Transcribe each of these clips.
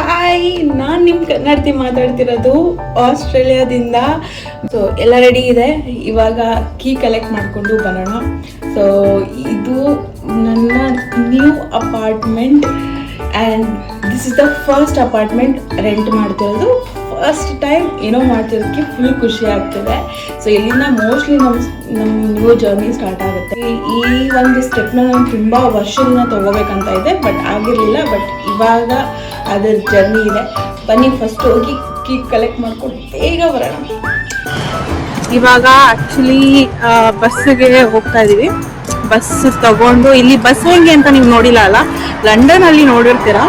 Hi, ನಾನು ನಿಮ್ಮ ಕನ್ನಡತಿ ಮಾತಾಡ್ತಿರೋದು ಆಸ್ಟ್ರೇಲಿಯಾದಿಂದ. ಸೊ ಎಲ್ಲ ರೆಡಿ ಇದೆ, ಇವಾಗ ಕೀ ಕಲೆಕ್ಟ್ ಮಾಡಿಕೊಂಡು ಬರೋಣ. ಸೊ ಇದು ನನ್ನ new apartment and this is the first apartment rent ಮಾಡ್ತಿರೋದು. ಫಸ್ಟ್ ಟೈಮ್ ಏನೋ ಮಾಡ್ತಿರೋದಕ್ಕೆ ಫುಲ್ ಖುಷಿ ಆಗ್ತಿದೆ. ಸೊ ಇಲ್ಲಿಂದ ಮೋಸ್ಟ್ಲಿ ನಮ್ಮ ನ್ಯೂ ಜರ್ನಿ ಸ್ಟಾರ್ಟ್ ಆಗುತ್ತೆ. ಈ ಒಂದು ಸ್ಟೆಪ್ನ ನಾನು ತುಂಬ ವರ್ಷದಿಂದ ತೊಗೋಬೇಕಂತ ಇದೆ, ಬಟ್ ಆಗಿರಲಿಲ್ಲ. ಬಟ್ ಇವಾಗ ಅದರ ಜರ್ನಿ ಇದೆ. ಬನ್ನಿ ಫಸ್ಟ್ ಹೋಗಿ ಕೀಕ್ ಕಲೆಕ್ಟ್ ಮಾಡ್ಕೊಂಡು ಬೇಗ ಬರೋಣ. ಇವಾಗ ಆ್ಯಕ್ಚುಲಿ ಬಸ್ಸಿಗೆ ಹೋಗ್ತಾ ಇದ್ದೀವಿ. ಬಸ್ ತಗೊಂಡು ಇಲ್ಲಿ ಬಸ್ ಹೆಂಗೆ ಅಂತ ನೀವು ನೋಡಿಲ್ಲ ಅಲ್ಲ, ಲಂಡನಲ್ಲಿ ನೋಡಿರ್ತೀರಾ.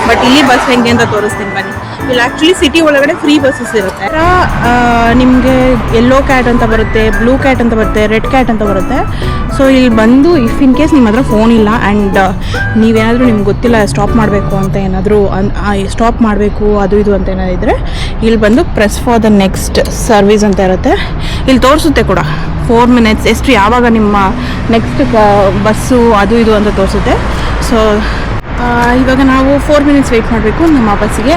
ಬಟ್ ಇಲ್ಲಿ ಬಸ್ ಹೆಂಗೆ ಅಂತ ತೋರಿಸ್ತೀನಿ ಬನ್ನಿ. ಇಲ್ಲಿ ಆ್ಯಕ್ಚುಲಿ ಸಿಟಿ ಒಳಗಡೆ ಫ್ರೀ ಬಸ್ಸಸ್ ಇರುತ್ತೆ. ನಿಮಗೆ ಯೆಲ್ಲೋ ಕ್ಯಾಟ್ ಅಂತ ಬರುತ್ತೆ, ಬ್ಲೂ ಕ್ಯಾಟ್ ಅಂತ ಬರುತ್ತೆ, ರೆಡ್ ಕ್ಯಾಟ್ ಅಂತ ಬರುತ್ತೆ. ಸೊ ಇಲ್ಲಿ ಬಂದು ಇಫ್ ಇನ್ ಕೇಸ್ ನಿಮ್ಮ ಹತ್ರ ಫೋನ್ ಇಲ್ಲ ಆ್ಯಂಡ್ ನೀವೇನಾದರೂ ನಿಮ್ಗೆ ಗೊತ್ತಿಲ್ಲ ಸ್ಟಾಪ್ ಮಾಡಬೇಕು ಅಂತ ಏನಾದರೂ ಸ್ಟಾಪ್ ಮಾಡಬೇಕು ಅದು ಇದು ಅಂತ ಏನಾದಿದ್ರೆ ಇಲ್ಲಿ ಬಂದು press for the next service ಅಂತ ಇರುತ್ತೆ. ಇಲ್ಲಿ ತೋರಿಸುತ್ತೆ ಕೂಡ 4 minutes ಎಷ್ಟು ಯಾವಾಗ ನಿಮ್ಮ ನೆಕ್ಸ್ಟ್ ಬಸ್ಸು ಅದು ಇದು ಅಂತ ತೋರಿಸುತ್ತೆ. ಸೊ ಇವಾಗ ನಾವು 4 minutes ವೆಯ್ಟ್ ಮಾಡಬೇಕು ನಮ್ಮ ಬಸ್ಸಿಗೆ.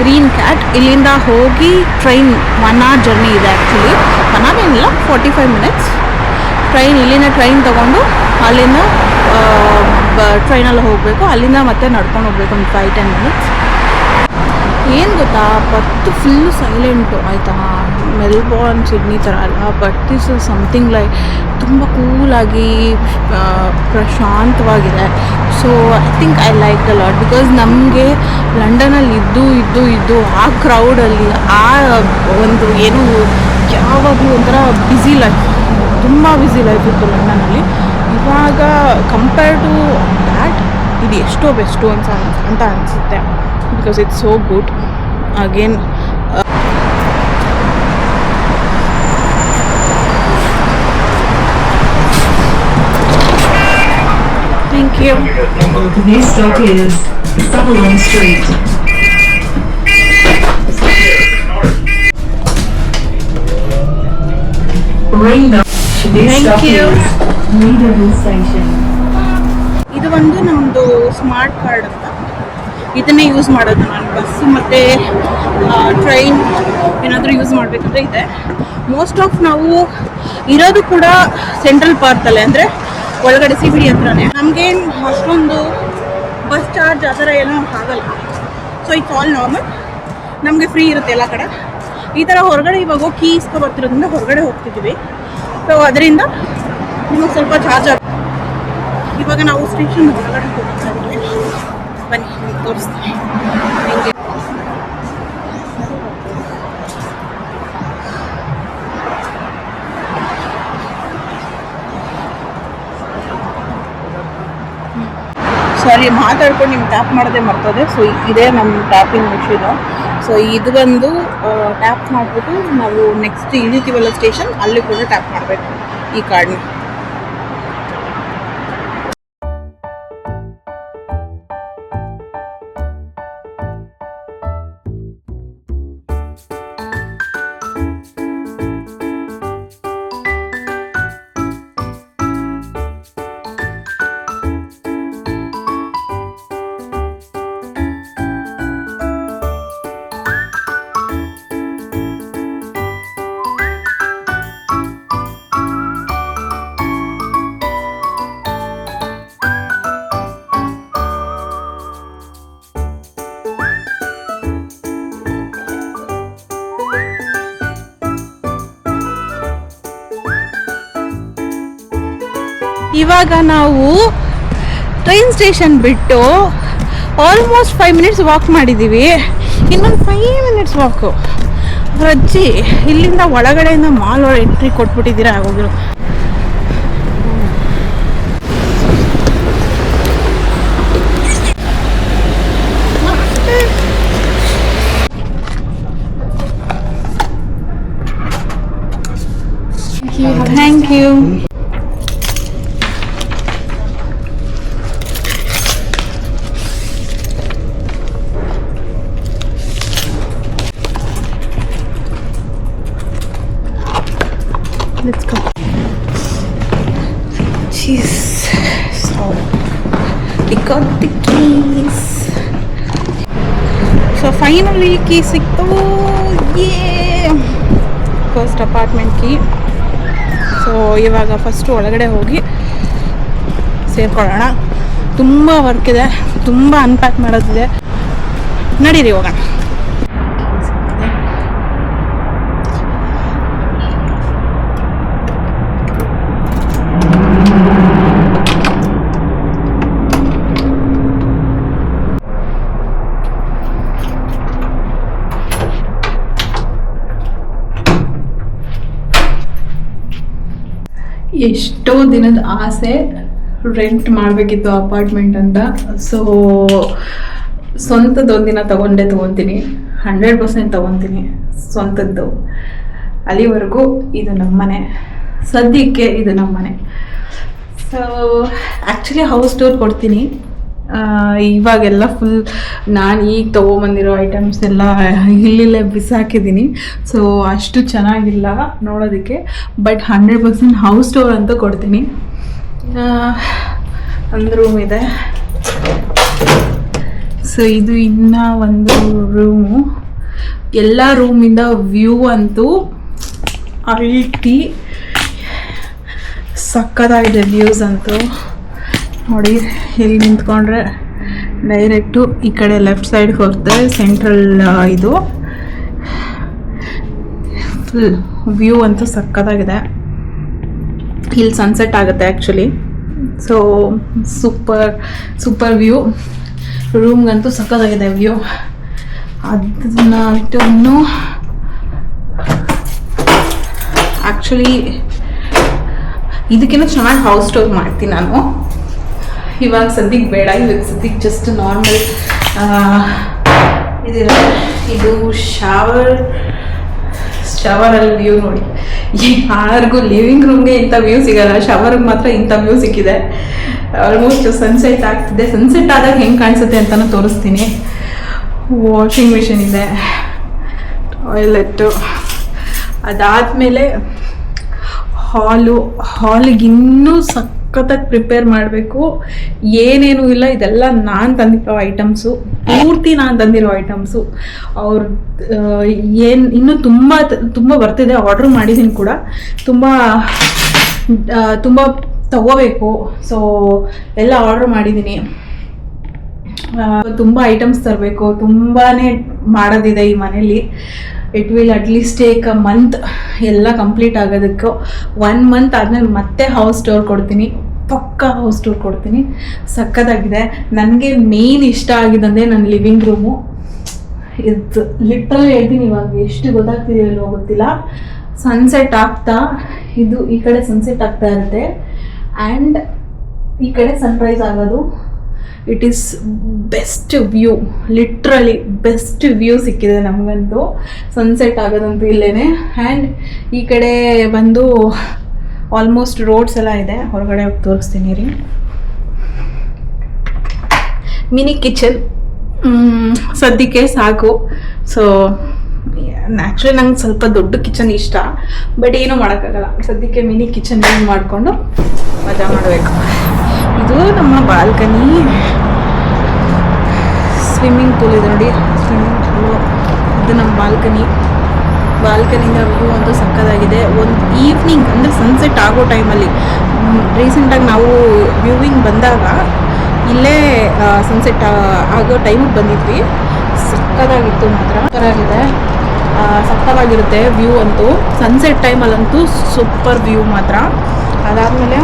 Green cat. ಇಲ್ಲಿಂದ ಹೋಗಿ ಟ್ರೈನ್ 1 hour ಜರ್ನಿ ಇದೆ. ಆ್ಯಕ್ಚುಲಿ 1 hour ಏನಿಲ್ಲ, 45 minutes ಟ್ರೈನ್. ಇಲ್ಲಿಂದ ಟ್ರೈನ್ ತೊಗೊಂಡು ಅಲ್ಲಿಂದ ಟ್ರೈನಲ್ಲಿ ಹೋಗಬೇಕು. ಅಲ್ಲಿಂದ ಮತ್ತೆ ನಡ್ಕೊಂಡು ಹೋಗ್ಬೇಕು ಒಂದು 5-10 minutes. ಏನು ಗೊತ್ತಾ, ಬಟ್ ಫುಲ್ಲು ಸೈಲೆಂಟು ಆಯಿತಾ. ಮೆಲ್ಬೋರ್ನ್ ಸಿಡ್ನಿ ಥರ ಅಲ್ಲ, but this is something like ತುಂಬ ಕೂಲಾಗಿ ಪ್ರಶಾಂತವಾಗಿದೆ. So I think I like the lot. Because ನಮಗೆ ಲಂಡನಲ್ಲಿ ಇದ್ದು ಆ ಕ್ರೌಡಲ್ಲಿ ಆ ಒಂದು ಏನು ಯಾವಾಗಲೂ ಒಂಥರ ಬ್ಯುಸಿ ಲೈಫ್, ತುಂಬ ಬ್ಯುಸಿ ಲೈಫ್ ಇತ್ತು ಲಂಡನಲ್ಲಿ. ಇವಾಗ ಕಂಪೇರ್ ಟು ದ್ಯಾಟ್ ಇದು ಎಷ್ಟೋ ಬೆಸ್ಟು ಅಂತ ಅನಿಸುತ್ತೆ. Because it's so good. Again thank you. The next stop is Sutherland Street. Thank you. Leaderville Station. ಇದು ಒಂದು ನಮ್ಮದು ಸ್ಮಾರ್ಟ್ ಕಾರ್ಡ್ ಅಂತ, ಇದನ್ನೇ ಯೂಸ್ ಮಾಡೋದು ನಾನು. ಬಸ್ಸು ಮತ್ತು ಟ್ರೈನ್ ಏನಾದರೂ ಯೂಸ್ ಮಾಡಬೇಕಂದ್ರೆ ಇದೆ. ಮೋಸ್ಟ್ ಆಫ್ ನಾವು ಇರೋದು ಕೂಡ ಸೆಂಟ್ರಲ್ ಪಾರ್ಕಲ್ಲೇ, ಅಂದರೆ ಒಳಗಡೆ CBD ಹತ್ರನೇ. ನಮಗೇನು ಅಷ್ಟೊಂದು ಬಸ್ ಚಾರ್ಜ್ ಆ ಥರ ಏನೋ ಆಗಲ್ಲ. ಸೊ ಇಟ್ಸ್ ಆಲ್ ನಾರ್ಮಲ್, ನಮಗೆ ಫ್ರೀ ಇರುತ್ತೆ ಎಲ್ಲ ಕಡೆ. ಈ ಥರ ಹೊರಗಡೆ ಇವಾಗ ಹೋಗಿ ಕೀ ಇಸ್ಕೊ ಬರ್ತಿರೋದ್ರಿಂದ ಹೊರಗಡೆ ಹೋಗ್ತಿದ್ದೀವಿ. ಸೊ ಅದರಿಂದ ನಿಮಗೆ ಸ್ವಲ್ಪ ಚಾರ್ಜ್ ಆಗುತ್ತೆ. ಇವಾಗ ನಾವು ಸ್ಟೇಷನ್ ಹೊರಗಡೆ ಹೋಗ್ತಾ ಇದ್ದೀವಿ. ಬನ್ನಿ ನಿಮ್ಗೆ ತೋರಿಸ್ತೀನಿ ಹೆಂಗೆ. ಸಾರಿ, ಮಾತಾಡ್ಕೊಂಡು ನಿಮ್ಗೆ ಟ್ಯಾಪ್ ಮಾಡೋದೇ ಮರ್ತದೆ. ಸೊ ಇದೇ ನಮ್ಮ ಟ್ಯಾಪಿಂಗ್ ಮಿಷಿನು. ಸೊ ಇದು ಬಂದು ಟ್ಯಾಪ್ ಮಾಡಿಬಿಟ್ಟು ನಾವು ನೆಕ್ಸ್ಟ್ ಇಳಿತೀವಲ್ಲ ಸ್ಟೇಷನ್, ಅಲ್ಲಿ ಕೂಡ ಟ್ಯಾಪ್ ಮಾಡಬೇಕು ಈ ಕಾರ್ಡ್ನ. ಇವಾಗ ನಾವು ಟ್ರೈನ್ ಸ್ಟೇಷನ್ ಬಿಟ್ಟು ಆಲ್ಮೋಸ್ಟ್ 5 minutes ವಾಕ್ ಮಾಡಿದ್ದೀವಿ. ಇನ್ನೊಂದು 5 minutes ವಾಕು. ಅಜ್ಜಿ ಇಲ್ಲಿಂದ ಒಳಗಡೆಯಿಂದ ಮಾಲ್ ಎಂಟ್ರಿ ಕೊಟ್ಬಿಟ್ಟಿದ್ದೀರಾ ಆಗೋಗಿರೋ. Thank you. Let's go. Jeez. So we got the keys. Finally key ಸಿಕ್ತು. First apartment key. ಸೊ ಇವಾಗ ಫಸ್ಟು ಒಳಗಡೆ ಹೋಗಿ ಸೇರ್ಕೊಳ್ಳೋಣ. ತುಂಬ ವರ್ಕ್ ಇದೆ, ತುಂಬ ಅನ್ಪ್ಯಾಕ್ ಮಾಡೋದಿದೆ. ನಡೀರಿ ಹೋಗೋಣ. ಎಷ್ಟೋ ದಿನದ ಆಸೆ ರೆಂಟ್ ಮಾಡಬೇಕಿತ್ತು ಅಪಾರ್ಟ್ಮೆಂಟ್ ಅಂತ. ಸೊ ಸ್ವಂತದ್ದು ಒಂದಿನ ತೊಗೊತೀನಿ, 100% ತೊಗೊತೀನಿ ಸ್ವಂತದ್ದು. ಅಲ್ಲಿವರೆಗೂ ಇದು ನಮ್ಮನೆ, ಸದ್ಯಕ್ಕೆ ಇದು ನಮ್ಮನೆ. ಸೊ ಆ್ಯಕ್ಚುಲಿ ಹೌಸ್ ಟೂರ್ ಕೊಡ್ತೀನಿ. ಇವಾಗೆಲ್ಲ ಫುಲ್ ನಾನು ಈಗ ತೊಗೊಂಬಂದಿರೋ ಐಟಮ್ಸ್ ಎಲ್ಲ ಇಲ್ಲೇ ಬಿಸಾಕಿದ್ದೀನಿ. ಸೊ ಅಷ್ಟು ಚೆನ್ನಾಗಿಲ್ಲ ನೋಡೋದಕ್ಕೆ, ಬಟ್ 100% ಹೌಸ್ ಟೂರ್ ಅಂತೂ ಕೊಡ್ತೀನಿ. ಒಂದು ರೂಮ್ ಇದೆ. ಸೊ ಇದು ಇನ್ನೂ ಒಂದು ರೂಮು. ಎಲ್ಲ ರೂಮಿಂದ ವ್ಯೂ ಅಂತೂ ಅಲ್ಟಿ ಸಕ್ಕತ್ತಾಗಿದೆ. ವ್ಯೂಸ್ ಅಂತೂ ನೋಡಿ, ಇಲ್ಲಿ ನಿಂತ್ಕೊಂಡ್ರೆ ಡೈರೆಕ್ಟು ಈ ಕಡೆ ಲೆಫ್ಟ್ ಸೈಡ್ ಹೋಗ್ತದೆ. ಸೆಂಟ್ರಲ್ ಇದು ಫುಲ್ ವ್ಯೂ ಅಂತೂ ಸಕ್ಕತ್ತಾಗಿದೆ. ಇಲ್ಲಿ ಸನ್ಸೆಟ್ ಆಗುತ್ತೆ ಆ್ಯಕ್ಚುಲಿ. So super view. ರೂಮ್ಗಂತೂ ಸಕ್ಕತ್ತಾಗಿದೆ ವ್ಯೂ. ಅದನ್ನ ಇನ್ನು ಆ್ಯಕ್ಚುಲಿ ಇದಕ್ಕಿಂತ ಚೆನ್ನಾಗಿ ಹೌಸ್ ಟೂರ್ ಮಾಡ್ತೀನಿ ನಾನು. ಇವಾಗ ಸದ್ಯಕ್ಕೆ ಬೇಡ, ಇವಾಗ ಸದ್ಯಕ್ಕೆ ಜಸ್ಟ್ ನಾರ್ಮಲ್ ಇದು ಶವರಲ್ಲಿ ವ್ಯೂ ನೋಡಿ. ಯಾರಿಗೂ ಲಿವಿಂಗ್ ರೂಮ್ಗೆ ಇಂಥ ವ್ಯೂ ಸಿಗಲ್ಲ, ಶವರ್ಗೆ ಮಾತ್ರ ಇಂಥ ವ್ಯೂ ಸಿಕ್ಕಿದೆ. ಆಲ್ಮೋಸ್ಟ್ ಸನ್ಸೆಟ್ ಆಗ್ತಿದೆ. ಸನ್ಸೆಟ್ ಆದಾಗ ಹೆಂಗೆ ಕಾಣಿಸುತ್ತೆ ಅಂತಲೂ ತೋರಿಸ್ತೀನಿ. ವಾಷಿಂಗ್ ಮಿಷಿನ್ ಇದೆ, ಟಾಯ್ಲೆಟ್ಟು, ಅದಾದಮೇಲೆ ಹಾಲಿಗೆ ಇನ್ನೂ ಸಖತ್ತಾಗಿ ಪ್ರಿಪೇರ್ ಮಾಡಬೇಕು. ಏನೇನೂ ಇಲ್ಲ, ಇದೆಲ್ಲ ನಾನು ತಂದಿರೋ ಐಟಮ್ಸು, ಪೂರ್ತಿ ನಾನು ತಂದಿರೋ ಐಟಮ್ಸು. ಅವ್ರು ಇನ್ನೂ ತುಂಬ ಬರ್ತಿದೆ. ಆರ್ಡ್ರ್ ಮಾಡಿದ್ದೀನಿ ಕೂಡ, ತುಂಬ ತಗೋಬೇಕು. ಸೊ ಎಲ್ಲ ಆರ್ಡ್ರ್ ಮಾಡಿದ್ದೀನಿ. ತುಂಬ ಐಟಮ್ಸ್ ತರಬೇಕು, ತುಂಬಾ ಮಾಡೋದಿದೆ ಈ ಮನೇಲಿ. It will at least take a month ಎಲ್ಲ ಕಂಪ್ಲೀಟ್ ಆಗೋದಕ್ಕೆ. 1 ಮಂತ್ ಆದಮೇಲೆ ಮತ್ತೆ ಹೌಸ್ ಟೂರ್ ಕೊಡ್ತೀನಿ, ಪಕ್ಕಾ ಹೌಸ್ ಟೂರ್ ಕೊಡ್ತೀನಿ. ಸಕ್ಕತ್ತಾಗಿದೆ. ನನಗೆ ಮೇನ್ ಇಷ್ಟ ಆಗಿದ್ದಂದರೆ ನನ್ನ ಲಿವಿಂಗ್ ರೂಮು. ಇದು ಲಿಟ್ರಲಿ ಹೇಳ್ತೀನಿ, ಇವಾಗ ಎಷ್ಟು ಗೊತ್ತಾಗ್ತಿದೆಯಲ್ಲೋ ಗೊತ್ತಿಲ್ಲ. ಸನ್ಸೆಟ್ ಆಗ್ತಾ ಇದು ಈ ಕಡೆ ಸನ್ಸೆಟ್ ಆಗ್ತಾ ಇರುತ್ತೆ, ಆ್ಯಂಡ್ ಈ ಕಡೆ ಸನ್ರೈಸ್ ಆಗೋದು. It is best view, literally best view ಸಿಕ್ಕಿದೆ ನಮಗಂತೂ. ಸನ್ಸೆಟ್ ಆಗೋದಂತೂ ಇಲ್ಲೇ. ಆ್ಯಂಡ್ ಈ ಕಡೆ ಬಂದು ಆಲ್ಮೋಸ್ಟ್ ರೋಡ್ಸ್ ಎಲ್ಲ ಇದೆ. ಹೊರಗಡೆ ಹೋಗಿ ತೋರಿಸ್ತೀನಿ ರೀ. ಮಿನಿ ಕಿಚನ್ ಸದ್ಯಕ್ಕೆ ಸಾಕು. ಸೊ ಆ್ಯಕ್ಚುಲಿ ನಂಗೆ ಸ್ವಲ್ಪ ದೊಡ್ಡ ಕಿಚನ್ ಇಷ್ಟ, ಬಟ್ ಏನೂ ಮಾಡೋಕ್ಕಾಗಲ್ಲ. ಸದ್ಯಕ್ಕೆ ಮಿನಿ ಕಿಚನ್ ಯೂಸ್ ಮಾಡಿಕೊಂಡು ಮಜಾ ಮಾಡಬೇಕು. ಇದು ನಮ್ಮ ಬಾಲ್ಕನಿ. ಸ್ವಿಮ್ಮಿಂಗ್ ಪೂಲ್ ಇದೆ ನೋಡಿ, ಸ್ವಿಮ್ಮಿಂಗ್ ಪೂಲು. ಇದು ನಮ್ಮ ಬಾಲ್ಕನಿಂದ ವ್ಯೂ ಅಂತೂ ಸಕ್ಕತ್ತಾಗಿದೆ. ಒಂದು ಈವ್ನಿಂಗ್ ಅಂದರೆ ಸನ್ಸೆಟ್ ಆಗೋ ಟೈಮಲ್ಲಿ, ರೀಸೆಂಟಾಗಿ ನಾವು ವ್ಯೂವಿಂಗ್ ಬಂದಾಗ ಇಲ್ಲೇ ಸನ್ಸೆಟ್ ಆಗೋ ಟೈಮಿಗೆ ಬಂದಿದ್ವಿ. ಸಕ್ಕತ್ತಾಗಿತ್ತು ಮಾತ್ರ, ಸಕ್ಕತ್ತಾಗಿದೆ. ಸಕ್ಕತ್ತಾಗಿರುತ್ತೆ ವ್ಯೂ ಅಂತೂ. ಸನ್ಸೆಟ್ ಟೈಮಲ್ಲಂತೂ ಸೂಪರ್ ವ್ಯೂ ಮಾತ್ರ. ಅದಾದಮೇಲೆ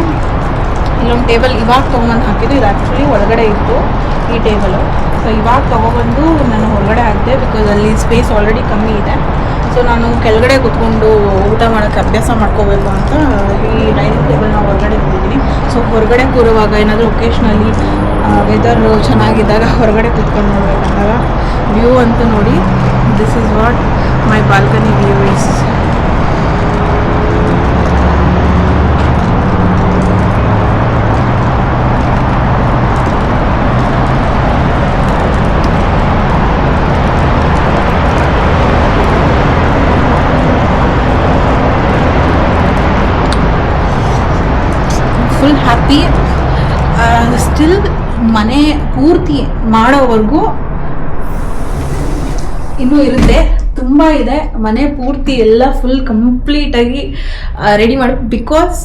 ಇಲ್ಲೊಂದು ಟೇಬಲ್ ಇವಾಗ ತೊಗೊಂಬಂದು ಹಾಕಿದ್ದು. ಇದು ಆ್ಯಕ್ಚುಲಿ ಒಳಗಡೆ ಇತ್ತು ಈ ಟೇಬಲು. ಸೊ ಇವಾಗ ತೊಗೊಬಂದು ನಾನು ಹೊರಗಡೆ ಹಾಕಿದೆ, ಬಿಕಾಸ್ ಅಲ್ಲಿ ಸ್ಪೇಸ್ ಆಲ್ರೆಡಿ ಕಮ್ಮಿ ಇದೆ. ಸೊ ನಾನು ಕೆಳಗಡೆ ಕೂತ್ಕೊಂಡು ಊಟ ಮಾಡೋಕ್ಕೆ ಅಭ್ಯಾಸ ಮಾಡ್ಕೋಬೇಕು ಅಂತ ಈ ಡೈನಿಂಗ್ ಟೇಬಲ್ನ ಹೊರಗಡೆ ಇಟ್ಟಿದ್ದೀನಿ. ಸೊ ಹೊರಗಡೆ ಕೂರುವಾಗ ಏನಾದರೂ ಒಕೇಶ್ನಲ್ಲಿ ವೆದರ್ ಚೆನ್ನಾಗಿದ್ದಾಗ ಹೊರಗಡೆ ಕೂತ್ಕೊಂಡು ನೋಡಬೇಕಂದಾಗ ವ್ಯೂ ಅಂತೂ ನೋಡಿ. This is what my balcony view is. Full happy. Still ಮನೆ ಪೂರ್ತಿ ಮಾಡೋವರೆಗೂ ಇನ್ನೂ ಇರುತ್ತೆ, ತುಂಬ ಇದೆ. ಮನೆ ಪೂರ್ತಿ ಎಲ್ಲ ಫುಲ್ ಕಂಪ್ಲೀಟಾಗಿ ರೆಡಿ ಮಾಡಿ, ಬಿಕಾಸ್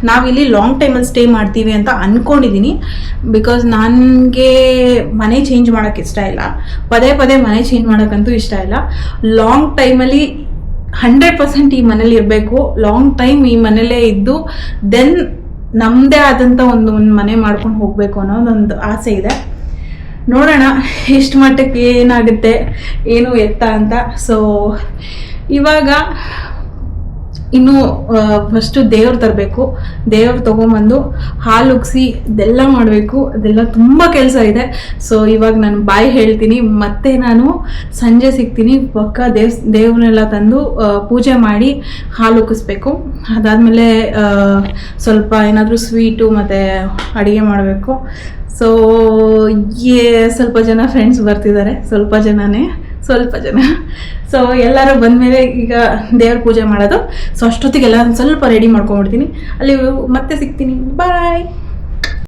ನಾವಿಲ್ಲಿ ಲಾಂಗ್ ಟೈಮಲ್ಲಿ ಸ್ಟೇ ಮಾಡ್ತೀವಿ ಅಂತ ಅಂದ್ಕೊಂಡಿದ್ದೀನಿ. ಬಿಕಾಸ್ ನನಗೆ ಮನೆ ಚೇಂಜ್ ಮಾಡೋಕ್ಕೆ ಇಷ್ಟ ಇಲ್ಲ, ಪದೇ ಪದೇ ಮನೆ ಚೇಂಜ್ ಮಾಡೋಕ್ಕಂತೂ ಇಷ್ಟ ಇಲ್ಲ. ಲಾಂಗ್ ಟೈಮಲ್ಲಿ 100% ಈ ಮನೇಲಿ ಇರಬೇಕು, ಲಾಂಗ್ ಟೈಮ್ ಈ ಮನೇಲೇ ಇದ್ದು ದೆನ್ ನಮ್ಮದೇ ಆದಂಥ ಒಂದು ಮನೆ ಮಾಡ್ಕೊಂಡು ಹೋಗಬೇಕು ಅನ್ನೋದೊಂದು ಆಸೆ ಇದೆ. ನೋಡೋಣ ಎಷ್ಟು ಮಟ್ಟಕ್ಕೆ ಏನಾಗುತ್ತೆ ಏನು ಎತ್ತ ಅಂತ. ಸೊ ಇವಾಗ ಇನ್ನು ಫಸ್ಟು ದೇವ್ರು ತರಬೇಕು, ದೇವ್ರು ತೊಗೊಂಬಂದು ಹಾಲು ಉಗ್ಸಿ ಇದೆಲ್ಲ ಮಾಡಬೇಕು, ಅದೆಲ್ಲ ತುಂಬ ಕೆಲಸ ಇದೆ. ಸೊ ಇವಾಗ ನಾನು ಬಾಯ್ ಹೇಳ್ತೀನಿ, ಮತ್ತೆ ನಾನು ಸಂಜೆ ಸಿಗ್ತೀನಿ. ಪಕ್ಕ ದೇವ್ರನ್ನೆಲ್ಲ ತಂದು ಪೂಜೆ ಮಾಡಿ ಹಾಲು ಉಗ್ಗಿಸ್ಬೇಕು. ಅದಾದಮೇಲೆ ಸ್ವಲ್ಪ ಏನಾದರೂ ಸ್ವೀಟು ಮತ್ತು ಅಡುಗೆ ಮಾಡಬೇಕು. ಸೊ ಸ್ವಲ್ಪ ಜನ ಫ್ರೆಂಡ್ಸ್ ಬರ್ತಿದ್ದಾರೆ, ಸ್ವಲ್ಪ ಜನ. ಸೊ ಎಲ್ಲರೂ ಬಂದಮೇಲೆ ಈಗ ದೇವ್ರ ಪೂಜೆ ಮಾಡೋದು. ಸೊ ಅಷ್ಟೊತ್ತಿಗೆಲ್ಲ ಸ್ವಲ್ಪ ರೆಡಿ ಮಾಡ್ಕೊಂಡ್ಬಿಡ್ತೀನಿ. ಅಲ್ಲಿ ಮತ್ತೆ ಸಿಗ್ತೀನಿ. ಬಾಯ್.